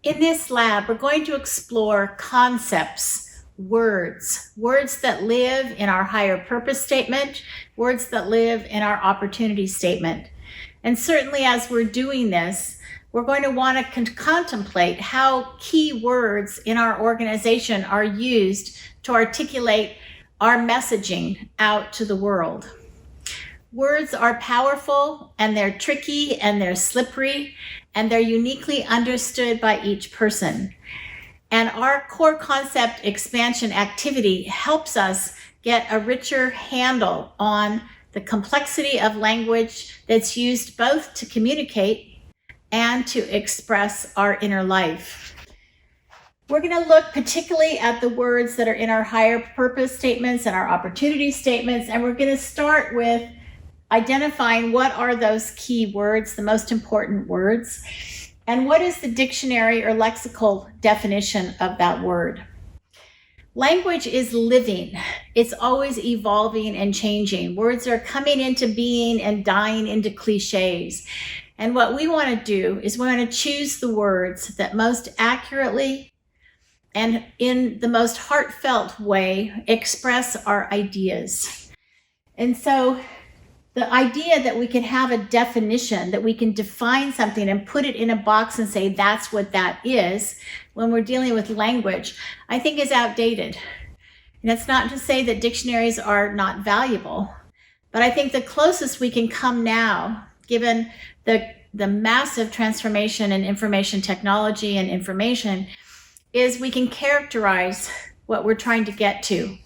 In this lab, we're going to explore concepts, words that live in our higher purpose statement, words that live in our opportunity statement. And certainly as we're doing this, we're going to want to contemplate how key words in our organization are used to articulate our messaging out to the world. Words are powerful, and they're tricky, and they're slippery, and they're uniquely understood by each person. And our core concept expansion activity helps us get a richer handle on the complexity of language that's used both to communicate and to express our inner life. We're going to look particularly at the words that are in our higher purpose statements and our opportunity statements, and we're going to start with identifying what are those key words, the most important words, and what is the dictionary or lexical definition of that word. Language is living. It's always evolving and changing. Words are coming into being and dying into cliches. And what we want to do is we want to choose the words that most accurately and in the most heartfelt way express our ideas. And so the idea that we can have a definition, that we can define something and put it in a box and say that's what that is when we're dealing with language, I think is outdated. And it's not to say that dictionaries are not valuable, but I think the closest we can come now, given the massive transformation in information technology and information, is we can characterize what we're trying to get to,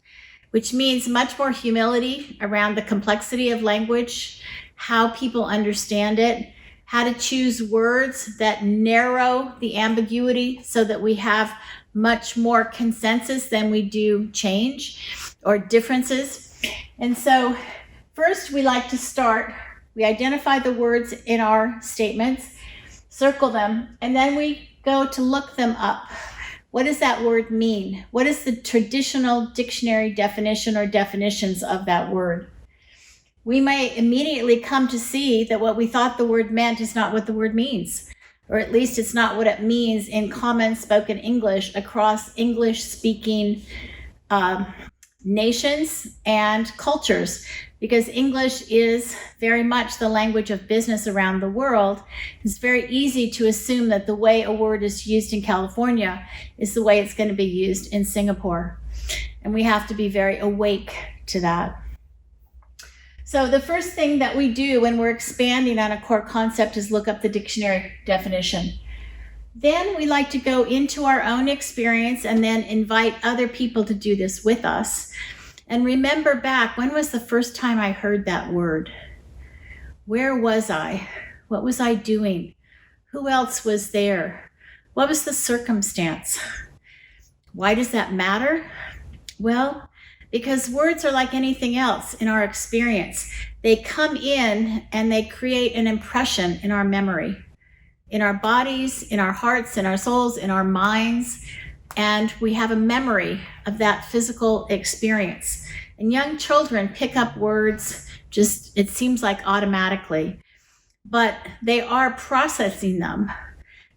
which means much more humility around the complexity of language, how people understand it, how to choose words that narrow the ambiguity so that we have much more consensus than we do change or differences. And so first we like to start, we identify the words in our statements, circle them, and then we go to look them up. What does that word mean? What is the traditional dictionary definition or definitions of that word? We may immediately come to see that what we thought the word meant is not what the word means, or at least it's not what it means in common spoken English across English-speaking nations and cultures, because English is very much the language of business around the world. It's very easy to assume that the way a word is used in California is the way it's going to be used in Singapore. And we have to be very awake to that. So the first thing that we do when we're expanding on a core concept is look up the dictionary definition. Then we like to go into our own experience and then invite other people to do this with us. And remember back, when was the first time I heard that word? Where was I? What was I doing? Who else was there? What was the circumstance? Why does that matter? Well, because words are like anything else in our experience. They come in and they create an impression in our memory, in our bodies, in our hearts, in our souls, in our minds. And we have a memory of that physical experience. And young children pick up words just, it seems like automatically, but they are processing them.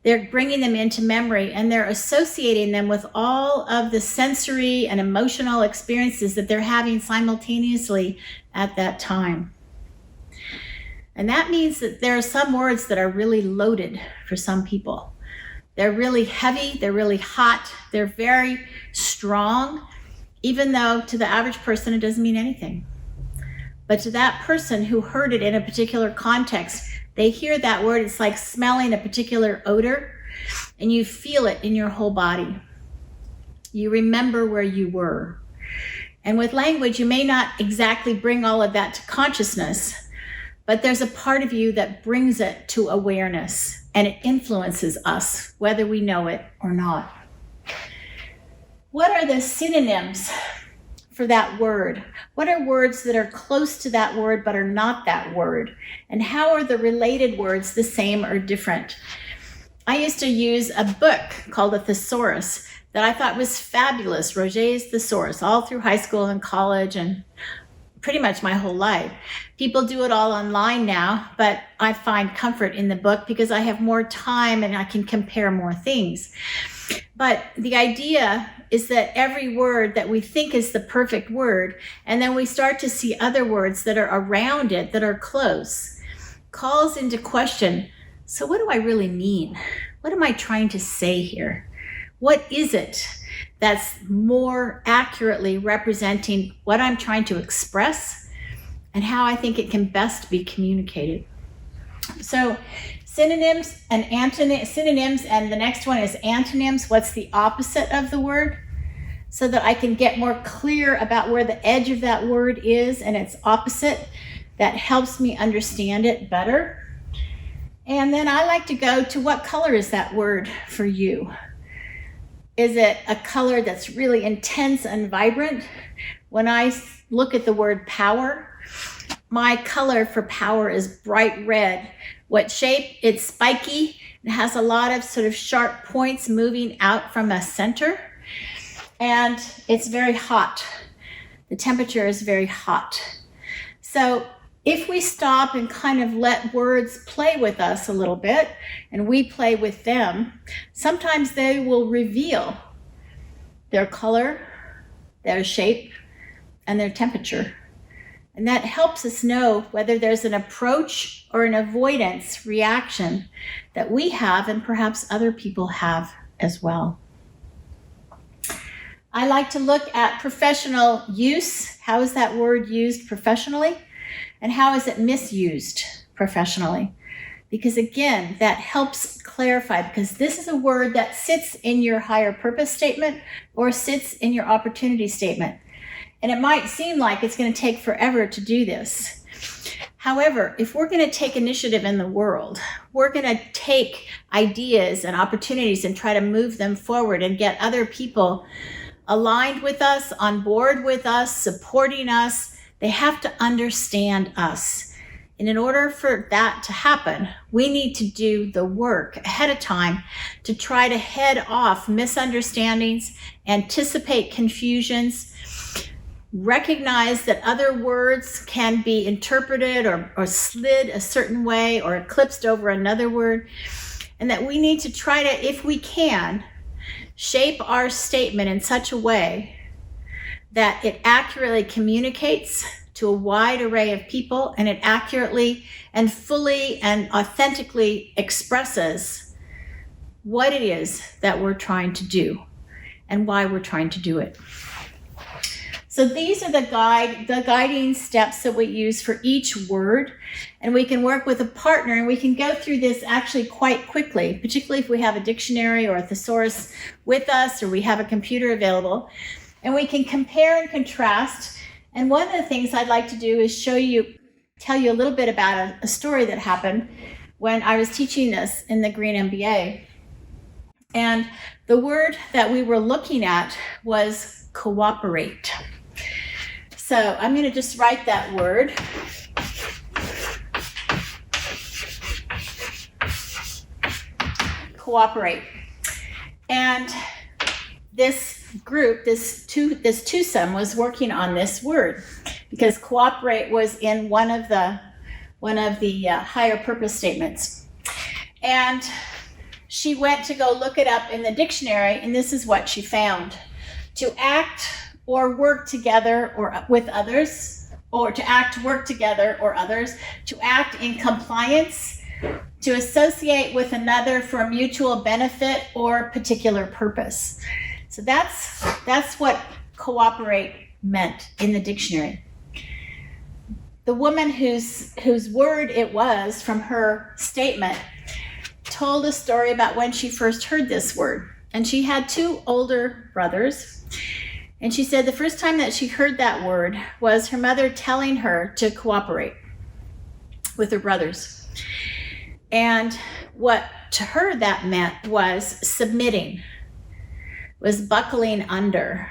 They're bringing them into memory and they're associating them with all of the sensory and emotional experiences that they're having simultaneously at that time. And that means that there are some words that are really loaded for some people. They're really heavy, they're really hot, they're very strong, even though to the average person it doesn't mean anything. But to that person who heard it in a particular context, they hear that word, it's like smelling a particular odor, and you feel it in your whole body. You remember where you were. And with language, you may not exactly bring all of that to consciousness, but there's a part of you that brings it to awareness. And it influences us, whether we know it or not. What are the synonyms for that word? What are words that are close to that word but are not that word? And how are the related words the same or different? I used to use a book called a Thesaurus that I thought was fabulous, Roget's Thesaurus, all through high school and college and pretty much my whole life. People do it all online now, but I find comfort in the book because I have more time and I can compare more things. But the idea is that every word that we think is the perfect word, and then we start to see other words that are around it that are close, calls into question, so what do I really mean? What am I trying to say here? What is it that's more accurately representing what I'm trying to express and how I think it can best be communicated? So synonyms and the next one is antonyms. What's the opposite of the word? So that I can get more clear about where the edge of that word is and its opposite. That helps me understand it better. And then I like to go to what color is that word for you? Is it a color that's really intense and vibrant? When I look at the word power, my color for power is bright red. What shape? It's spiky. It has a lot of sort of sharp points moving out from a center. And it's very hot. The temperature is very hot. So if we stop and kind of let words play with us a little bit, and we play with them, sometimes they will reveal their color, their shape, and their temperature. And that helps us know whether there's an approach or an avoidance reaction that we have and perhaps other people have as well. I like to look at professional use. How is that word used professionally? And how is it misused professionally? Because again, that helps clarify, because this is a word that sits in your higher purpose statement or sits in your opportunity statement. And it might seem like it's going to take forever to do this. However, if we're going to take initiative in the world, we're going to take ideas and opportunities and try to move them forward and get other people aligned with us, on board with us, supporting us. They have to understand us. And in order for that to happen, we need to do the work ahead of time to try to head off misunderstandings, anticipate confusions, recognize that other words can be interpreted or slid a certain way or eclipsed over another word, and that we need to try to, if we can, shape our statement in such a way that it accurately communicates to a wide array of people, and it accurately and fully and authentically expresses what it is that we're trying to do and why we're trying to do it. So these are the guiding steps that we use for each word, and we can work with a partner, and we can go through this actually quite quickly, particularly if we have a dictionary or a thesaurus with us, or we have a computer available, and we can compare and contrast. And one of the things I'd like to do is tell you a little bit about a story that happened when I was teaching this in the GreenMBA. And the word that we were looking at was cooperate. So I'm going to just write that word. Cooperate. And this group, this twosome was working on this word because cooperate was in one of the higher purpose statements. And she went to go look it up in the dictionary, and this is what she found. To act or work together or with others, or to act, work together or others, to act in compliance, to associate with another for mutual benefit or particular purpose. So that's what cooperate meant in the dictionary. The woman whose word it was from her statement told a story about when she first heard this word. And she had two older brothers. And she said the first time that she heard that word was her mother telling her to cooperate with her brothers. And what to her that meant was submitting, was buckling under,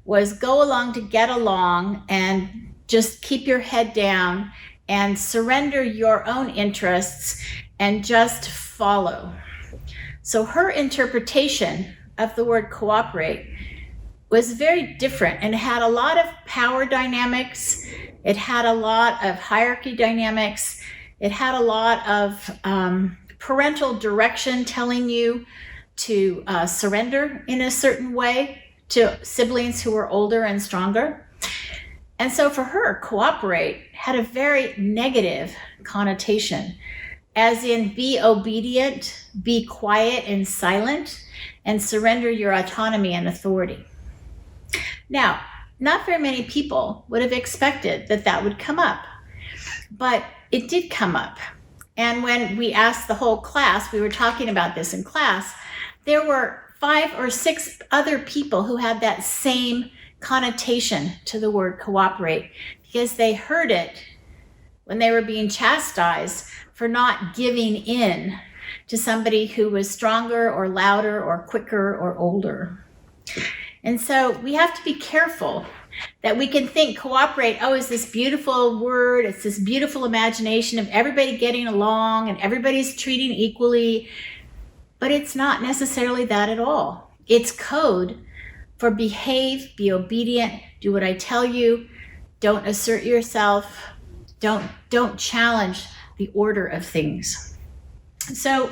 was go along to get along and just keep your head down and surrender your own interests and just follow. So her interpretation of the word cooperate was very different and had a lot of power dynamics. It had a lot of hierarchy dynamics. It had a lot of parental direction telling you to surrender in a certain way to siblings who were older and stronger. And so for her, cooperate had a very negative connotation, as in be obedient, be quiet and silent, and surrender your autonomy and authority. Now, not very many people would have expected that that would come up, but it did come up. And when we asked the whole class, we were talking about this in class, there were 5 or 6 other people who had that same connotation to the word cooperate, because they heard it when they were being chastised for not giving in to somebody who was stronger or louder or quicker or older. And so we have to be careful that we can think cooperate, oh, is this beautiful word, it's this beautiful imagination of everybody getting along and everybody's treating equally, but it's not necessarily that at all. It's code for behave, be obedient, do what I tell you, don't assert yourself, don't challenge the order of things. So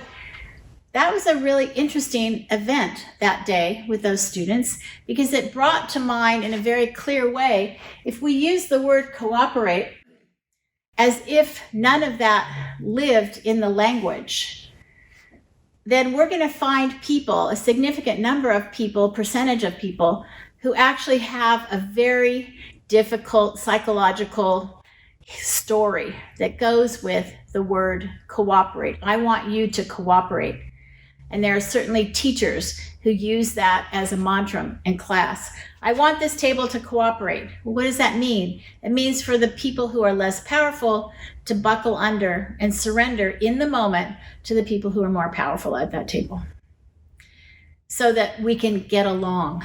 that was a really interesting event that day with those students, because it brought to mind in a very clear way, if we use the word cooperate as if none of that lived in the language, then we're going to find people, a significant number of people, percentage of people, who actually have a very difficult psychological story that goes with the word cooperate. I want you to cooperate. And there are certainly teachers who use that as a mantra in class. I want this table to cooperate. Well, what does that mean? It means for the people who are less powerful to buckle under and surrender in the moment to the people who are more powerful at that table, so that we can get along.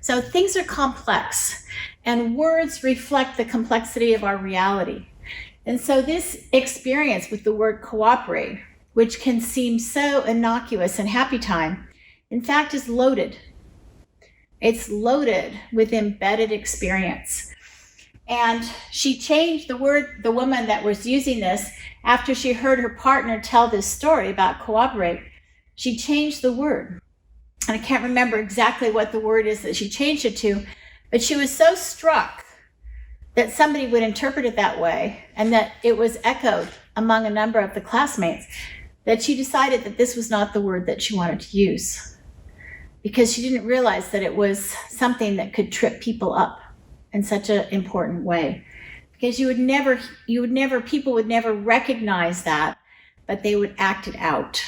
So things are complex, and words reflect the complexity of our reality. And so this experience with the word cooperate, which can seem so innocuous and happy time, in fact is loaded. It's loaded with embedded experience. And she changed the word, the woman that was using this, after she heard her partner tell this story about cooperate, she changed the word. And I can't remember exactly what the word is that she changed it to, but she was so struck that somebody would interpret it that way and that it was echoed among a number of the classmates, that she decided that this was not the word that she wanted to use, because she didn't realize that it was something that could trip people up in such an important way. Because people would never recognize that, but they would act it out,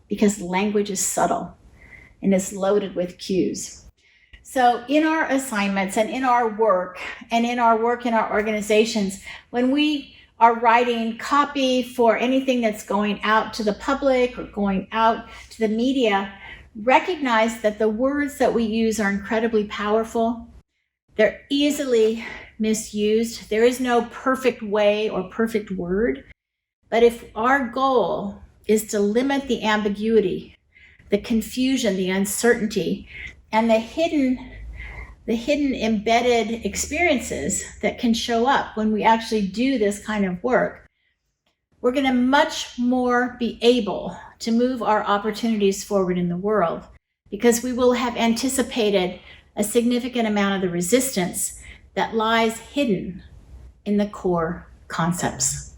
because language is subtle and it's loaded with cues. So in our assignments and in our work in our organizations, when we are writing copy for anything that's going out to the public or going out to the media, recognize that the words that we use are incredibly powerful. They're easily misused. There is no perfect way or perfect word. But if our goal is to limit the ambiguity, the confusion, the uncertainty, and the hidden embedded experiences that can show up when we actually do this kind of work, we're going to much more be able to move our opportunities forward in the world, because we will have anticipated a significant amount of the resistance that lies hidden in the core concepts.